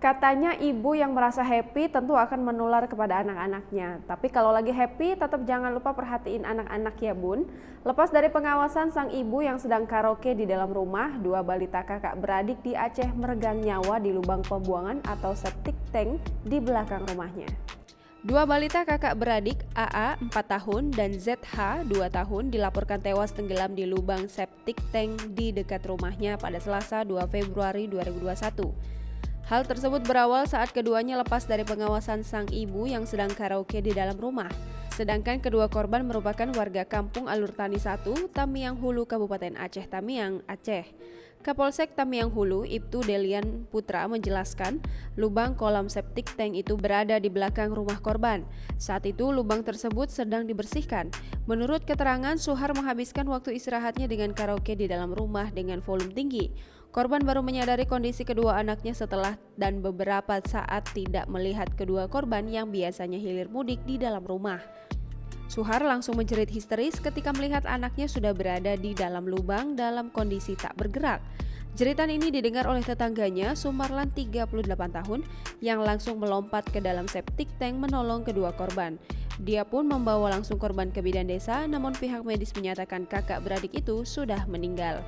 Katanya ibu yang merasa happy tentu akan menular kepada anak-anaknya. Tapi kalau lagi happy tetap jangan lupa perhatiin anak-anak ya bun. Lepas dari pengawasan sang ibu yang sedang karaoke di dalam rumah, dua balita kakak beradik di Aceh meregang nyawa di lubang pembuangan atau septic tank di belakang rumahnya. Dua balita kakak beradik AA 4 tahun dan ZH 2 tahun dilaporkan tewas tenggelam di lubang septic tank di dekat rumahnya pada Selasa 2 Februari 2021. Hal tersebut berawal saat keduanya lepas dari pengawasan sang ibu yang sedang karaoke di dalam rumah. Sedangkan kedua korban merupakan warga kampung Alur Tani 1, Tamiang Hulu, Kabupaten Aceh Tamiang, Aceh. Kapolsek Tamiang Hulu, Ibtu Delian Putra menjelaskan, lubang kolam septic tank itu berada di belakang rumah korban. Saat itu lubang tersebut sedang dibersihkan. Menurut keterangan, Suhar menghabiskan waktu istirahatnya dengan karaoke di dalam rumah dengan volume tinggi. Korban baru menyadari kondisi kedua anaknya setelah dan beberapa saat tidak melihat kedua korban yang biasanya hilir mudik di dalam rumah. Suhar langsung menjerit histeris ketika melihat anaknya sudah berada di dalam lubang dalam kondisi tak bergerak. Jeritan ini didengar oleh tetangganya, Sumarlan 38 tahun, yang langsung melompat ke dalam septic tank menolong kedua korban. Dia pun membawa langsung korban ke bidan desa, namun pihak medis menyatakan kakak beradik itu sudah meninggal.